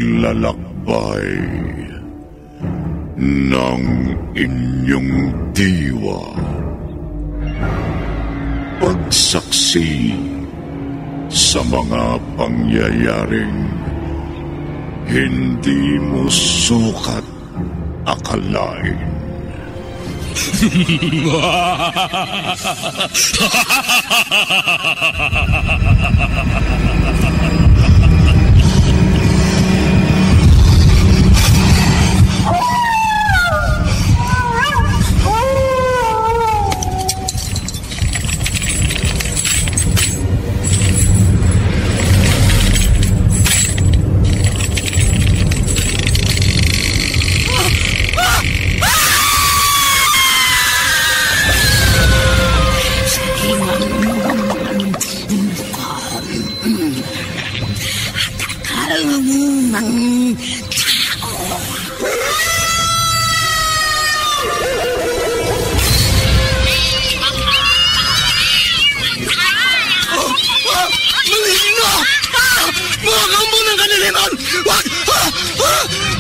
paglalakbay ng inyong diwa. Pagsaksi sa mga pangyayaring hindi mo sukat akalain.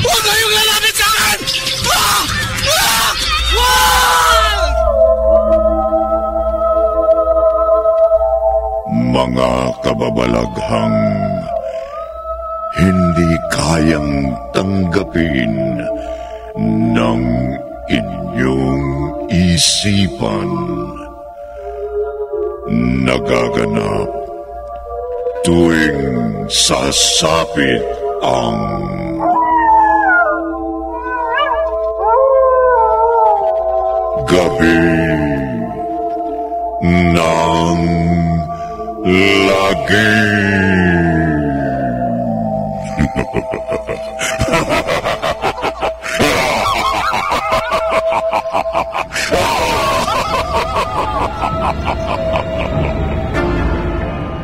Huwag kayong lalapit sa akin! Mga kababalaghang hindi kayang tanggapin ng inyong isipan, nagaganap tuwing sasapit ang gabi ng lagim.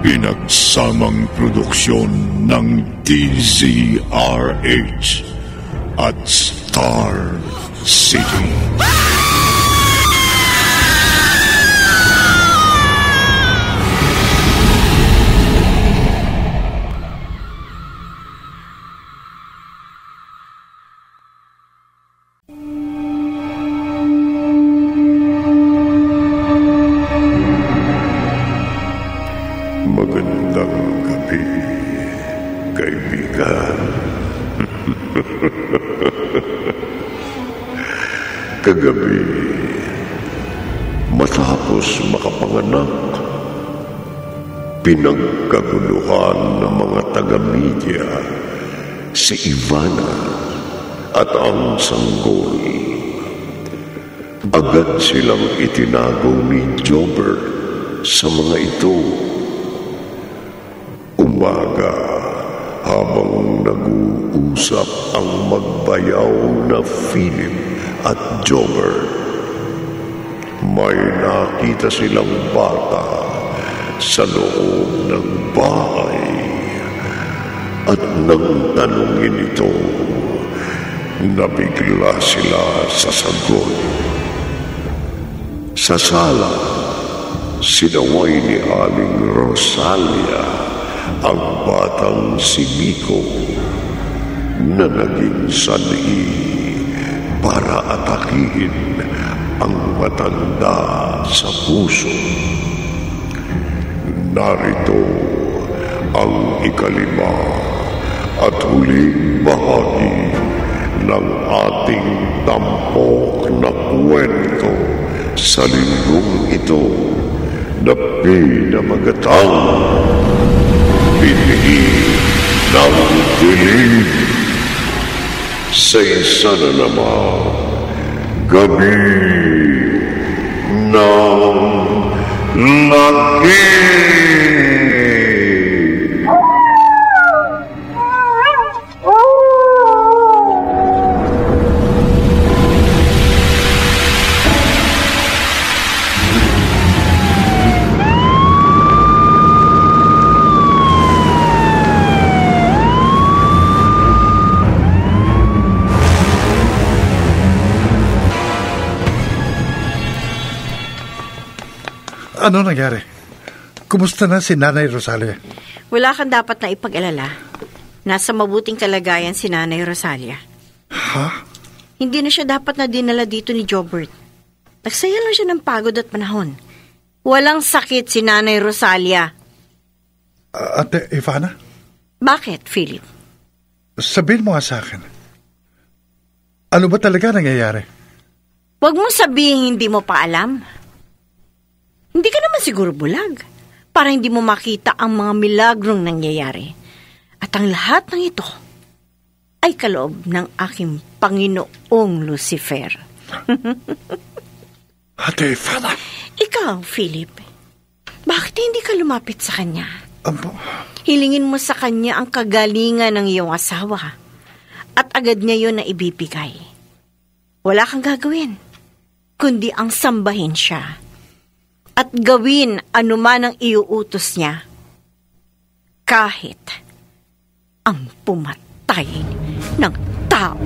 Pinagsamang produksyon ng DZRH at Star City. Magandang gabi, kaibigan. Kagabi, matapos makapanganak, pinagkaguluhan ng mga taga-media si Ivana at ang sanggol. Agad silang itinago ni Jobber sa mga ito. Umaga, habang nag-uusap ang magbayaw na Philip at Jobber, may nakita silang bata sa loob ng bahay. At nang tanungin ito, nabigla sila sa sagot. Sa sala, sinaway ni Aling Rosalia ang batang si Miko na naging sanhi para atakihin ang matanda sa puso. Narito ang ikalima at huling bahagi ng ating tampok na kwento sa linggong ito na pinamagatang Binhi ng Dilim. Sa isa na naman gabi ng lagim. Ano nangyari? Kumusta na si Nanay Rosalia? Wala kang dapat na ipag-alala. Nasa mabuting kalagayan si Nanay Rosalia. Ha? Hindi na siya dapat na dinala dito ni Jobert. Nagsaya lang siya ng pagod at panahon. Walang sakit si Nanay Rosalia. Ate Ivana? Bakit, Philip? Sabihin mo nga sa akin. Ano ba talaga nangyayari? Huwag mo sabihin hindi mo pa alam. Hindi ka naman siguro bulag para hindi mo makita ang mga milagrong nangyayari. At ang lahat ng ito ay kaloob ng aking Panginoong Lucifer. Ate Ivana? Ikaw, Philip, bakit hindi ka lumapit sa kanya? Ampo? Hilingin mo sa kanya ang kagalingan ng iyong asawa at agad niya yun na ibibigay. Wala kang gagawin, kundi ang sambahin siya at gawin anuman ang iuutos niya, kahit ang pumatay ng tao.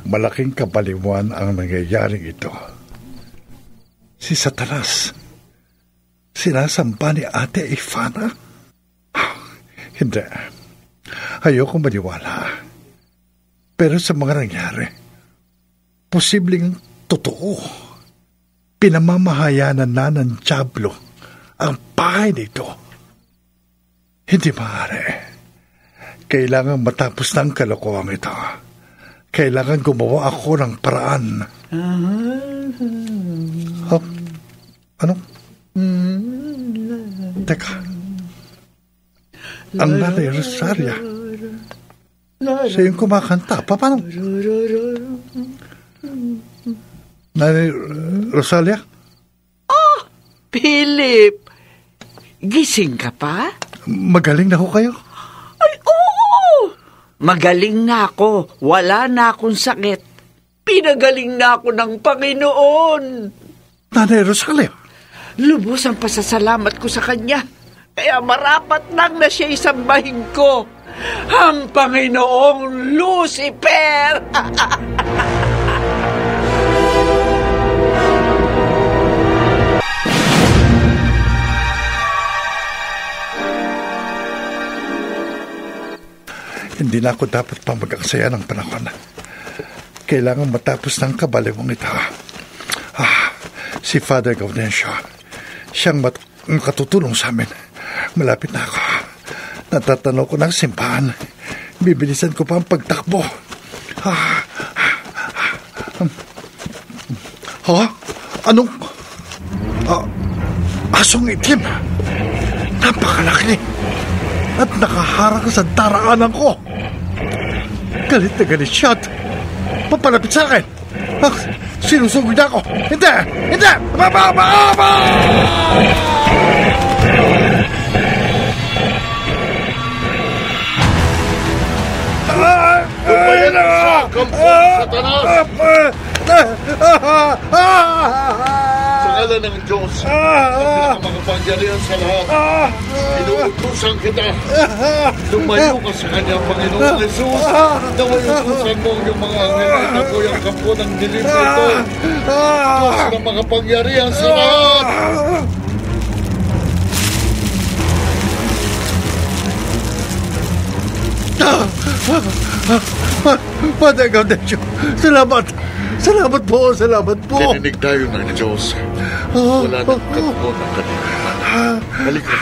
Malaking kabaliwan ang nangyayaring ito. Si Satanas, sinasamba ni Ate Ivana? Hindi. Ayoko maniwala. Pero sa mga nangyari, posibleng totoo. Pinamamahayanan na ng Diablo ang bahay nito. Hindi maaari. Kailangan matapos ng kalokohan ito. Kailangan gumawa ako ng paraan. Ano? Teka. Ang Nanay Rosalia. Siya yung kumakanta. Paano? Nanay Rosalia? Oh, Philip. Gising ka pa? Magaling na ho kayo? Ay, oo! Magaling na ako. Wala na akong sakit. Pinagaling na ako ng Panginoon. Nanay Rosalia? Lubos ang pasasalamat ko sa kanya. Kaya marapat lang na siya isambahin ko. Ang Panginoong Lucifer! Hindi na ako dapat pang mag-aksaya ng panahon. Kailangan matapos ng kabaliwang ito. Si Father Gaudencio. Siyang makatutulong sa amin. Malapit na ako. Natatanaw ko ng simbahan. Bibilisan ko pa ang pagtakbo. Anong... asong itim. Napakalaki. At nakaharang sa daraanan ko. Galit na galit siya at papalapit sa akin. Sinusugod na ako. Hindi! Hindi! Lumayan sa kampo, Satanas! Sa ngalan ng Diyos, ang pinakamakapangyarihan sa lahat, inuutusan kita. Lumayo ka sa kanya, Panginoong Jesus. Nawayutusan mo yung mga anghel na itakoy ang kampo ng dilim nito. Diyos na makapangyarihan sa lahat. Father Gaudencio, salamat. Salamat po, salamat po. Dininig tayo ng Diyos. Wala nang katapon ang kanina. Halika.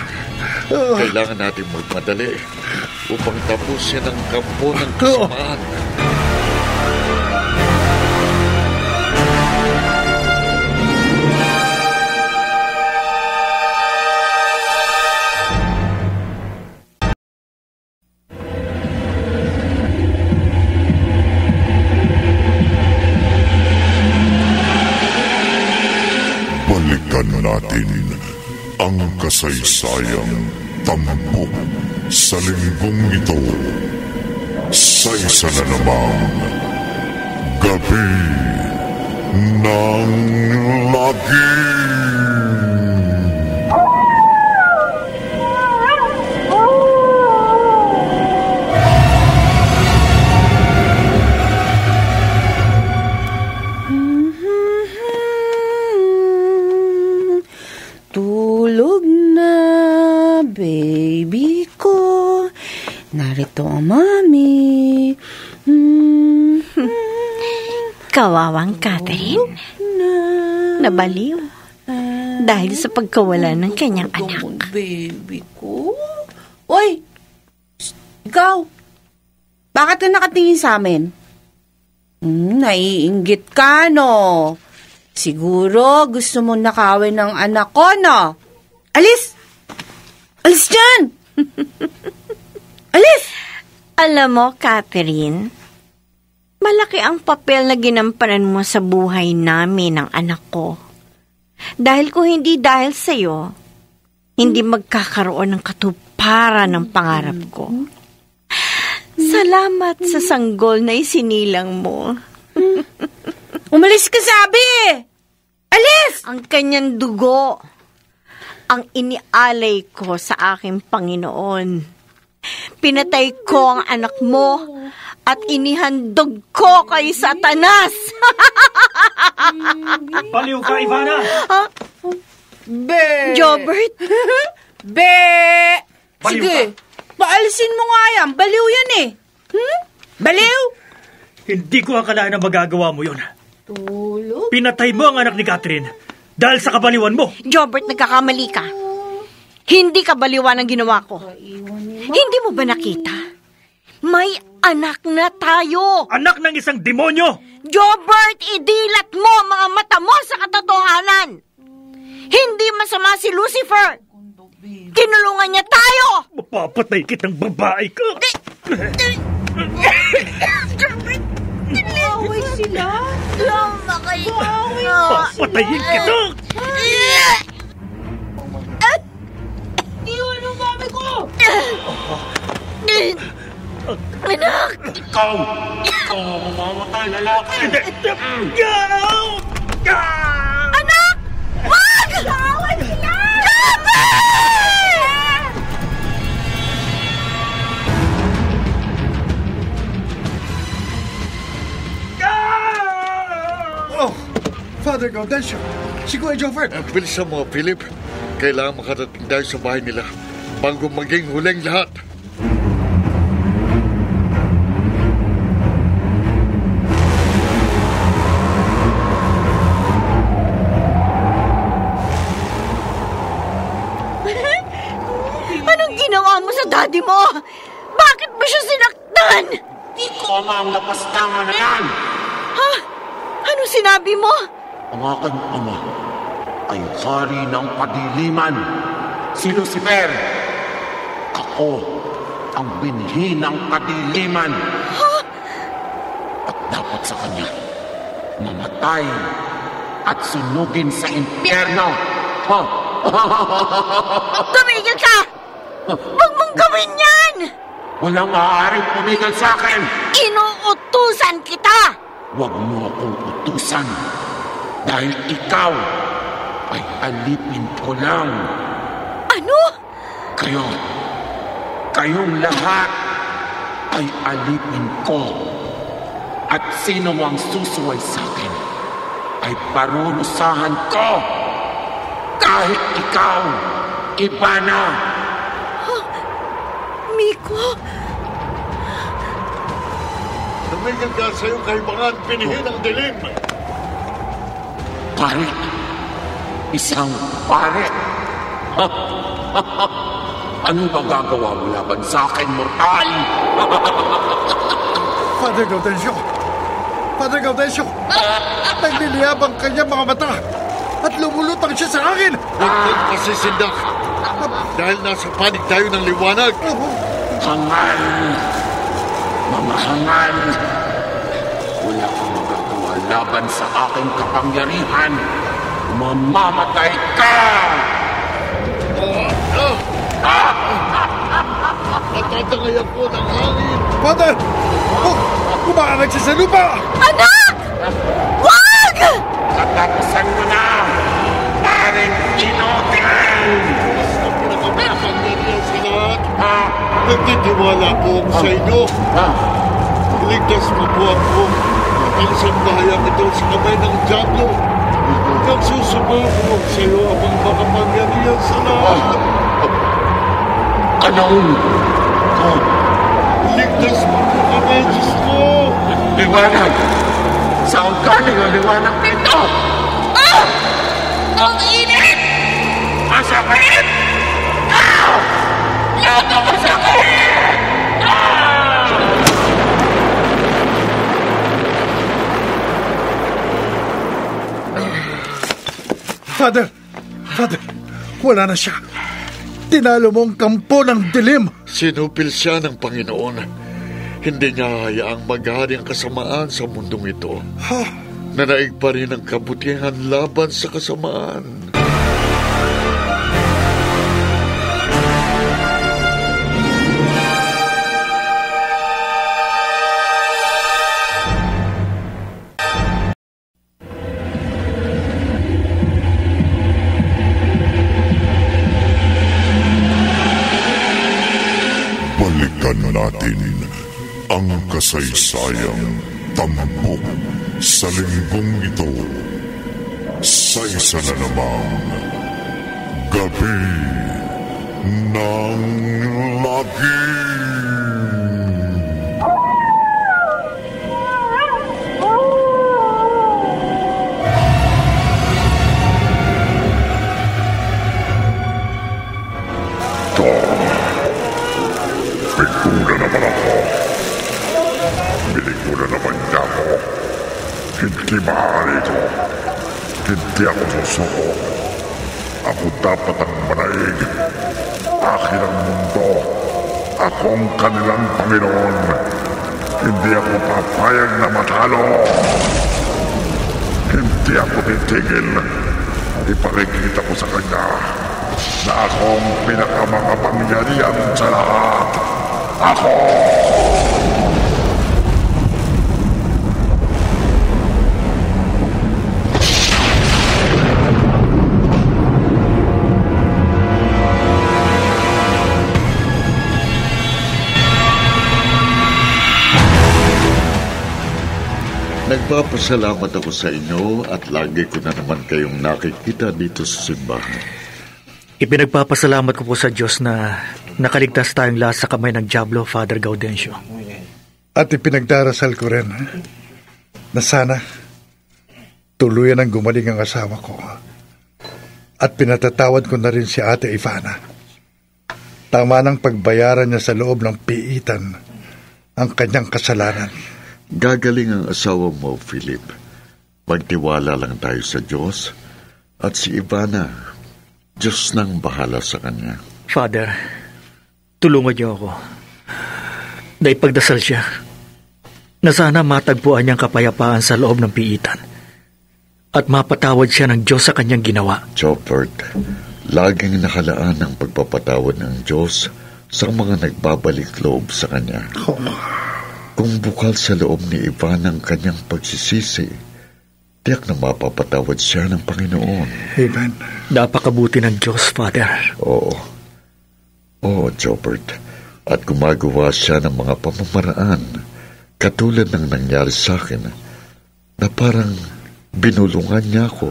Kailangan natin magmadali upang tapusin ang kampo ng kasamaan. Balikan natin ang kasaysayang tampok sa linggong ito sa isa na namang Gabi ng lagim. Tulog na, baby ko. Narito ang mami. Kawawang Catherine. Nabaliw. Dahil sa pagkawala ng kanyang anak. Baby ko. Oy! Ikaw! Bakit ka nakatingin sa amin? Naiinggit ka, no? Siguro gusto mo nakawin ng anak ko, no? Alis! Alis dyan! Alis! Alam mo, Catherine, malaki ang papel na ginampanan mo sa buhay namin ng anak ko. Dahil kung hindi dahil sa'yo, hindi magkakaroon ng katuparan ng pangarap ko. Salamat sa sanggol na isinilang mo. Umalis ka, sabi! Alis! Ang kanyang dugo, ang inialay ko sa aking Panginoon. Pinatay ko ang anak mo at inihandog ko kay Satanas. Baliw ka, Ivana! Be! Jobert? Be! Baliw Sige, paalisin mo nga yan. Baliw yan eh. Baliw? Hindi ko akalain na magagawa mo yun. Tulog? Pinatay mo ang anak ni Catherine dahil sa kabaliwan mo. Jobert, nagkakamali ka. Hindi ka baliwan ang ginawa ko. Hindi mo ba nakita? May anak na tayo. Anak ng isang demonyo! Jobert, idilat mo mga mata mo sa katotohanan. Hindi masama si Lucifer. Tinulungan niya tayo. Mapapatay kitang babae ka. Away sila. Tama kayo. Papatayin kita. Iwan ang mami ko! Anak! Ikaw ang mamamatay lalaki. Anak! Wag! Away sila! Oh, Father Gaudencio, si Kuya Jofert. Bilisan mo, Philip. Kailangan makarating tayo sa bahay nila bago maging huling lahat. Anong ginawa mo sa daddy mo? Bakit mo siya sinaktan? Ikaw ang napastangan na yan. Ha? Anong sinabi mo? Ang aking ama ay hari ng kadiliman. Si Lucifer. Ako ang binhi ng kadiliman. At dapat sa kanya mamatay at sunugin sa impyerno. Tumigil ka! Huwag mong gawin yan! Walang maaaring pumigil sa akin. Inuutusan kita! Huwag mo akong utusan dahil ikaw ay alipin ko lang. Ano? Kayong lahat ay alipin ko. At sino mang susuway sa akin ay parurusahan ko. Kahit ikaw, Ivana. Miko? Tumigil ka sa iyong kahibangan, pinihin ang dilim. Pare. Isang pare. Ano ba gagawa mo laban sa akin, mortal? Father Gaudencio! Father Gaudencio! Nagliliyab ang kanyang mga mata at lumulutang siya sa akin! Huwag kang pasisindak dahil nasa panig tayo ng liwanag. Hangal. Mga hangal. Wala kang magagawa laban sa aking kapangyarihan. Mamamatay ka! Natatangay ako ng hangin. Father! Oh! Kumaanag siya sa lupa! Anak! Wag! Patapusan mo na! Paring Inoting! Diyos na pinakamapangyarihan sa lahat, nagtitiwala po ako sa inyo. Iligtas mo po ako ang sandahayang ito sa kamay ng Diablo. Nagsusumamo sa iyo ang makapangyarihan sa lahat. Anong? Iligtas mo po kami, Diyos ko. Liwanag! Saan galing ang liwanag nito? Ang init! Masakit! Ito masakit! Father, wala na siya. Tinalo mo ang kampo ng dilim. Sinupil siya ng Panginoon. Hindi niya hayaang maghari ang kasamaan sa mundong ito. Nanaig pa rin ang kabutihan laban sa kasamaan. Balikan natin ang kasaysayang tampok sa linggong ito sa isa na namang Gabi ng Lagim. Bigula naman ako. Binigula naman niya ako. Hindi maaari ito. Hindi ako susuko. Ako dapat ang manaig. Akin ang mundo. Ako ang kanilang Panginoon. Hindi ako papayag na matalo. Hindi ako titigil. Ipakikita ko sa kanya na ako ang pinakamakapangyarihan sa lahat. Ako! Nagpapasalamat ako sa inyo at lagi ko na naman kayong nakikita dito sa simbahan. Ipinagpapasalamat ko po sa Diyos na nakaligtas tayong lahat sa kamay ng Diablo, Father Gaudencio. At ipinagdarasal ko rin na sana tuluyan ang gumaling ang asawa ko. At pinatatawad ko na rin si Ate Ivana. Tama ng pagbayaran niya sa loob ng piitan ang kanyang kasalanan. Gagaling ang asawa mo, Philip. Magtiwala lang tayo sa Diyos. At si Ivana, Diyos nang bahala sa kanya. Father, tulungan niyo ako. Naipagdasal siya na sana matagpuan niyang kapayapaan sa loob ng piitan at mapatawad siya ng Diyos sa kanyang ginawa. Chopper, laging nakalaan ang pagpapatawad ng Diyos sa mga nagbabalik loob sa kanya. Kung bukal sa loob ni Ivan ang kanyang pagsisisi, tiyak na mapapatawad siya ng Panginoon. Amen. Napakabuti ng Diyos, Father. Oo, Jobert. At gumagawa siya ng mga pamamaraan katulad ng nangyari sa akin na parang binulungan niya ako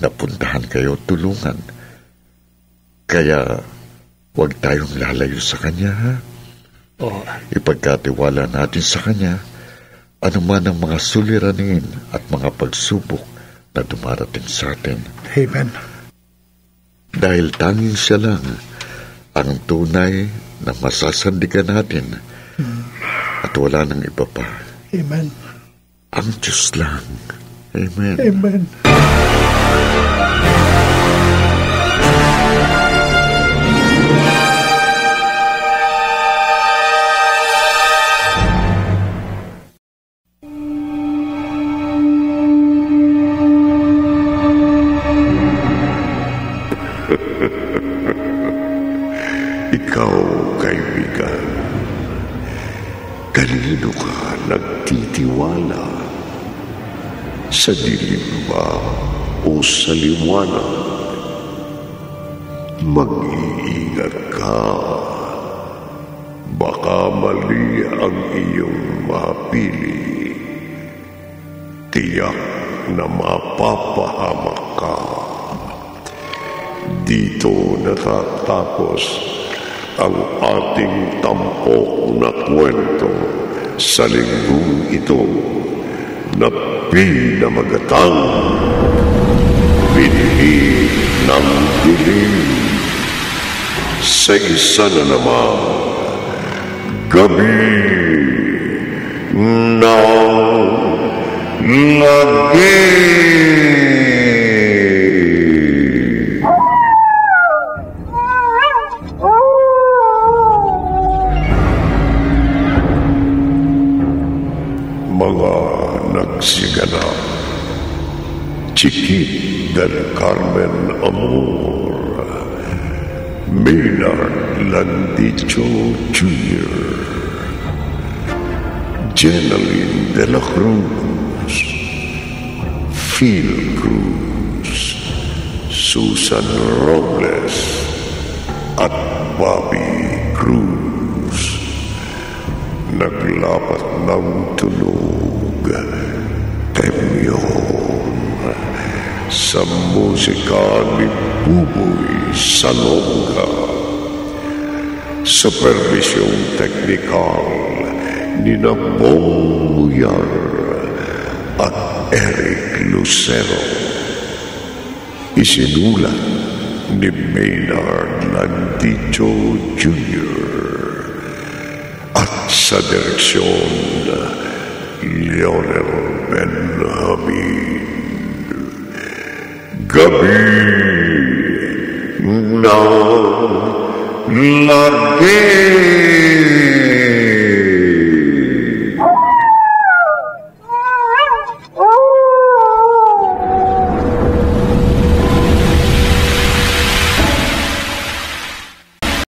na puntahan kayo tulungan. Kaya huwag tayong lalayo sa kanya, ha? Oo. Ipagkatiwala natin sa kanya anuman ang mga suliranin at mga pagsubok na dumarating sa atin. Amen. Dahil tanging siya lang ang tunay na masasandigan natin at wala nang iba pa. Amen. Ang Diyos lang. Amen. Amen. Ikaw, kaibigan, kanino ka nagtitiwala? Sa dilim ba o sa liwanag, mag-iingat ka. Baka mali ang iyong mapili. Tiyak na mapapahamak ka. Dito natatapos ang ating tampok na kwento sa linggong ito na pinamagatang Binhi ng Dilim. Sa isa na namang Gabi ng Lagi. Mga nagsiganap, Chiquit del Carmen Amor, Maynard Landicho Jr., Jeneline de la Cruz, Phil Cruz, Susan Robles, at Bobby Cruz. Naglapat ng tunog, temyon, sa musika ni Buboy Salonga. Supervisyong teknikal ni Bong Muyar at Eric Lucero. Isinulat ni Maynard Landicho Jr. at sa direksyon Leonel Benjamin. Gabi ng Lagi.